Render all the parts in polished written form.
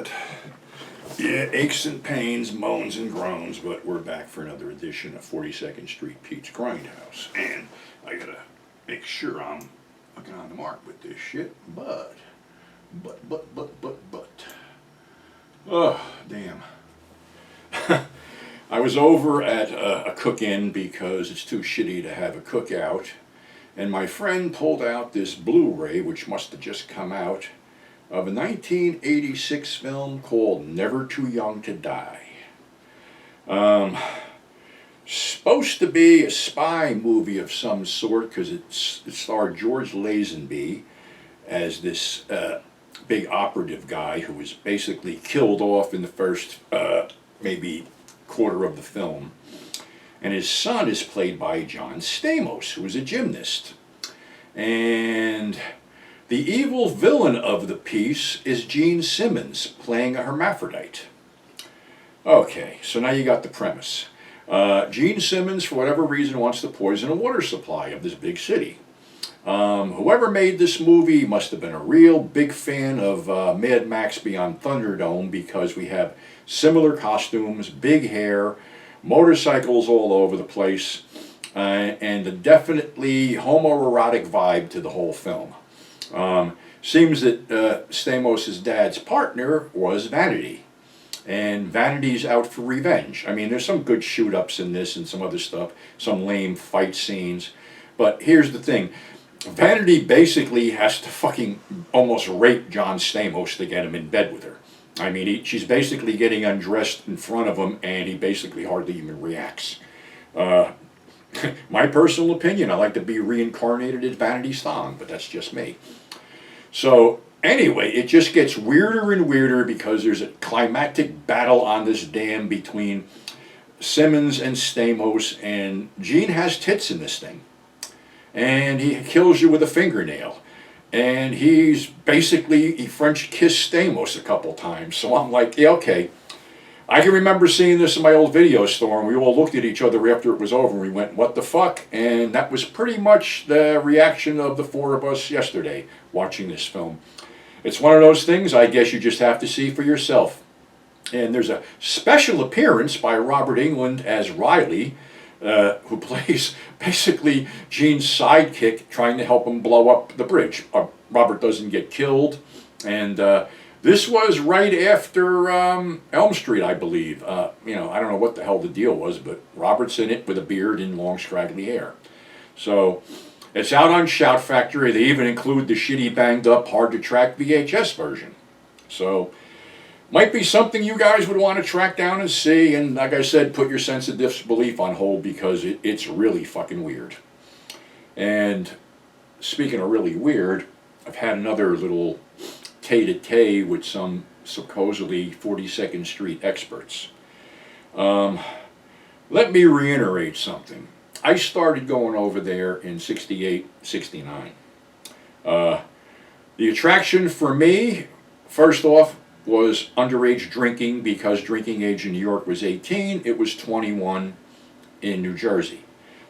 God. Yeah, aches and pains, moans and groans, but we're back for another edition of 42nd Street Pete's Grindhouse. And I gotta make sure I'm looking on the mark with this shit, but. Oh, damn. I was over at a cook-in because it's too shitty to have a cookout, and my friend pulled out this Blu-ray, which must have just come out, of a 1986 film called Never Too Young to Die. Supposed to be a spy movie of some sort because it starred George Lazenby as this big operative guy who was basically killed off in the first maybe quarter of the film. And his son is played by John Stamos, who is a gymnast. And the evil villain of the piece is Gene Simmons, playing a hermaphrodite. Okay, so now you got the premise. Gene Simmons, for whatever reason, wants to poison a water supply of this big city. Whoever made this movie must have been a real big fan of Mad Max Beyond Thunderdome, because we have similar costumes, big hair, motorcycles all over the place, and a definitely homoerotic vibe to the whole film. Seems that Stamos' dad's partner was Vanity, and Vanity's out for revenge. I mean, there's some good shoot-ups in this and some other stuff, some lame fight scenes, but here's the thing. Vanity basically has to fucking almost rape John Stamos to get him in bed with her. I mean, she's basically getting undressed in front of him, and he basically hardly even reacts. My personal opinion, I like to be reincarnated as Vanity's thong, but that's just me. So, anyway, it just gets weirder and weirder because there's a climactic battle on this dam between Simmons and Stamos, and Gene has tits in this thing. And he kills you with a fingernail. And he French kissed Stamos a couple times. So I'm like, yeah, okay. I can remember seeing this in my old video store, and we all looked at each other after it was over, and we went, what the fuck? And that was pretty much the reaction of the four of us yesterday watching this film. It's one of those things I guess you just have to see for yourself. And there's a special appearance by Robert Englund as Riley, who plays basically Gene's sidekick trying to help him blow up the bridge. Robert doesn't get killed, and this was right after Elm Street, I believe. I don't know what the hell the deal was, but Robert's in it with a beard and long scraggly hair. So it's out on Shout Factory. They even include the shitty, banged up, hard to track VHS version. So might be something you guys would want to track down and see, and like I said, put your sense of disbelief on hold because it's really fucking weird. And speaking of really weird, I've had another little tete-a-tete with some supposedly 42nd Street experts. Let me reiterate something. I started going over there in 68, 69. The attraction for me, first off, was underage drinking, because drinking age in New York was 18, it was 21 in New Jersey.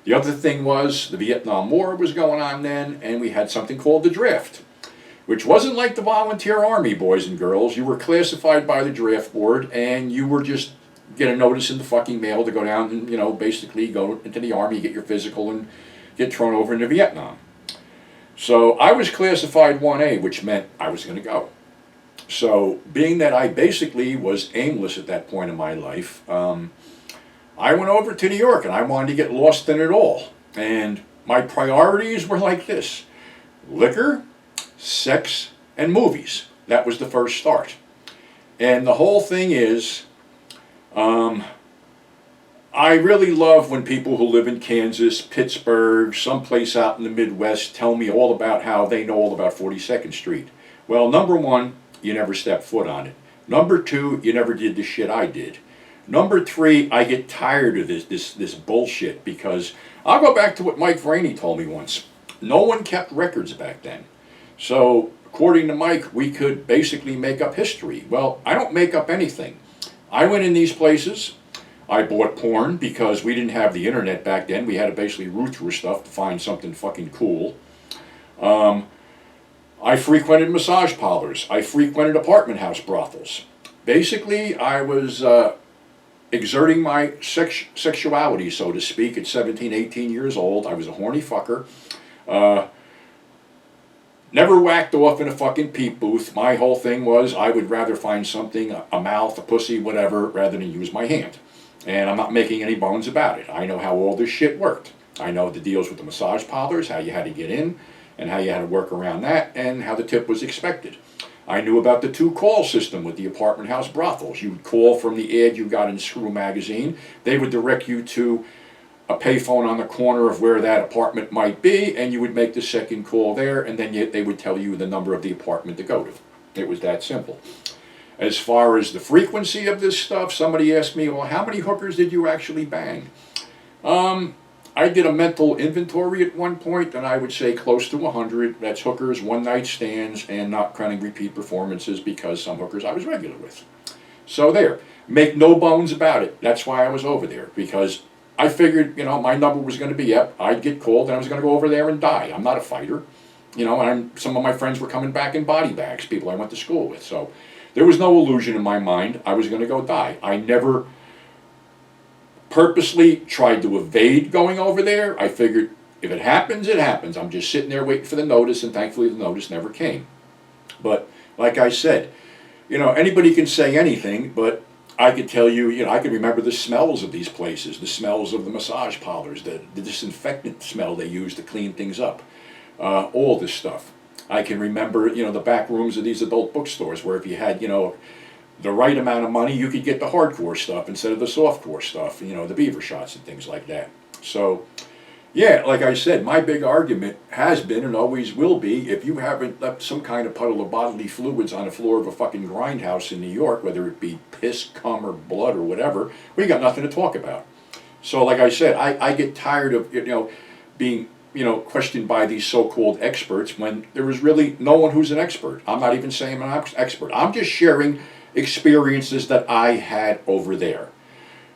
The other thing was the Vietnam War was going on then, and we had something called the draft, which wasn't like the volunteer army, boys and girls. You were classified by the draft board, and you were just get a notice in the fucking mail to go down and, basically go into the army, get your physical, and get thrown over into Vietnam. So I was classified 1A, which meant I was going to go. So, being that I basically was aimless at that point in my life, I went over to New York and I wanted to get lost in it all. And my priorities were like this: liquor, sex, and movies. That was the first start. And the whole thing is, I really love when people who live in Kansas, Pittsburgh, someplace out in the Midwest tell me all about how they know all about 42nd Street. Well, number one, you never stepped foot on it. Number two, you never did the shit I did. Number three, I get tired of this bullshit, because I'll go back to what Mike Rainey told me once. No one kept records back then. So, according to Mike, we could basically make up history. Well, I don't make up anything. I went in these places. I bought porn because we didn't have the internet back then. We had to basically root through stuff to find something fucking cool. I frequented massage parlors. I frequented apartment house brothels. basically, I was exerting my sexuality, so to speak, at 17, 18 years old. I was a horny fucker. Uh, Never whacked off in a fucking peep booth. My whole thing was I would rather find something, a mouth, a pussy, whatever, rather than use my hand. And I'm not making any bones about it. I know how all this shit worked. I know the deals with the massage parlors, how you had to get in, and how you had to work around that, and how the tip was expected. I knew about the two-call system with the apartment house brothels. You would call from the ad you got in Screw magazine. They would direct you to a payphone on the corner of where that apartment might be, and you would make the second call there, and then they would tell you the number of the apartment to go to. It was that simple. As far as the frequency of this stuff, somebody asked me, well, how many hookers did you actually bang? I did a mental inventory at one point, and I would say close to 100. That's hookers, one-night stands, and not counting repeat performances, because some hookers I was regular with. So there. Make no bones about it. That's why I was over there, because I figured, my number was going to be up. I'd get called, and I was going to go over there and die. I'm not a fighter. And some of my friends were coming back in body bags, people I went to school with. So there was no illusion in my mind I was going to go die. I never purposely tried to evade going over there. I figured if it happens, it happens. I'm just sitting there waiting for the notice, and thankfully the notice never came. But like I said, anybody can say anything, but I could tell you, I could remember the smells of these places, the smells of the massage parlors, the disinfectant smell they use to clean things up, all this stuff. I can remember, the back rooms of these adult bookstores where if you had, the right amount of money, you could get the hardcore stuff instead of the softcore stuff, the beaver shots and things like that. So, yeah, like I said, my big argument has been and always will be, if you haven't left some kind of puddle of bodily fluids on the floor of a fucking grindhouse in New York, whether it be piss, cum, or blood or whatever, we got nothing to talk about. So like I said, I get tired of, being, questioned by these so-called experts when there is really no one who's an expert. I'm not even saying I'm an expert. I'm just sharing experiences that I had over there.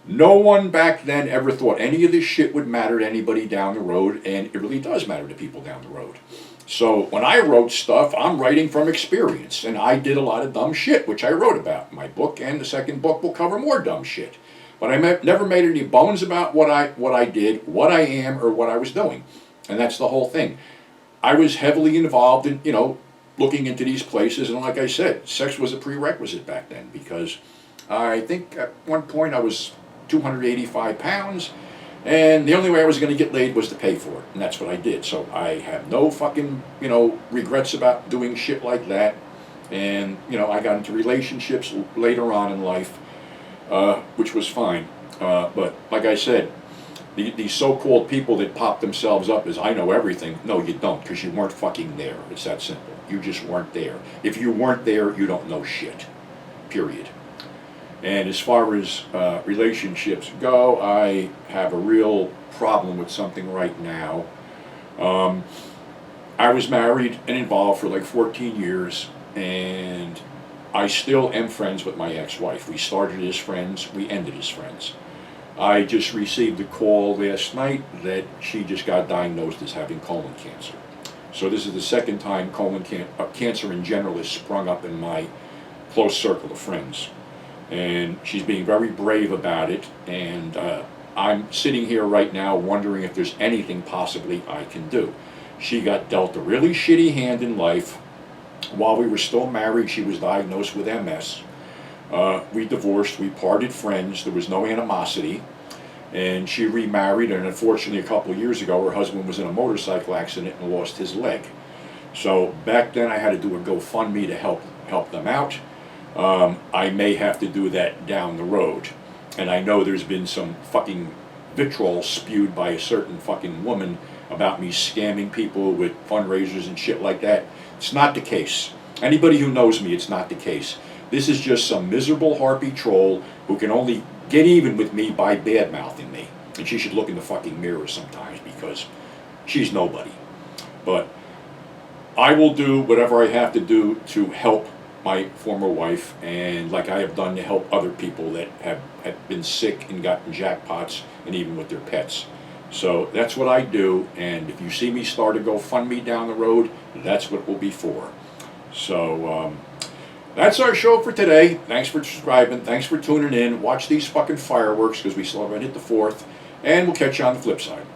No one back then ever thought any of this shit would matter to anybody down the road, and it really does matter to people down the road. So when I wrote stuff, I'm writing from experience, and I did a lot of dumb shit, which I wrote about. My book and the second book will cover more dumb shit. But I never made any bones about what I did, what I am, or what I was doing. And that's the whole thing. I was heavily involved in, looking into these places, and like I said, sex was a prerequisite back then, because I think at one point I was 285 pounds, and the only way I was going to get laid was to pay for it, and that's what I did. So I have no fucking, regrets about doing shit like that, and, I got into relationships later on in life, which was fine, but like I said, these so-called people that pop themselves up as I know everything, no you don't, because you weren't fucking there. It's that simple. You just weren't there. If you weren't there, you don't know shit, period. And as far as relationships go, I have a real problem with something right now. I was married and involved for like 14 years, and I still am friends with my ex-wife. We started as friends, we ended as friends. I just received a call last night that she just got diagnosed as having colon cancer. So this is the second time colon cancer in general has sprung up in my close circle of friends. And she's being very brave about it, and I'm sitting here right now wondering if there's anything possibly I can do. She got dealt a really shitty hand in life. While we were still married, she was diagnosed with MS. We divorced, we parted friends, there was no animosity, and she remarried, and unfortunately a couple of years ago her husband was in a motorcycle accident and lost his leg. So back then I had to do a GoFundMe to help them out. I may have to do that down the road. And I know there's been some fucking vitriol spewed by a certain fucking woman about me scamming people with fundraisers and shit like that. It's not the case. Anybody who knows me, it's not the case. This is just some miserable harpy troll who can only get even with me by bad-mouthing me. And she should look in the fucking mirror sometimes, because she's nobody. But I will do whatever I have to do to help my former wife, and like I have done to help other people that have been sick and gotten jackpots, and even with their pets. So that's what I do, and if you see me start a GoFundMe down the road, that's what it will be for. So That's our show for today. Thanks for subscribing. Thanks for tuning in. Watch these fucking fireworks because we still haven't hit the 4th. And we'll catch you on the flip side.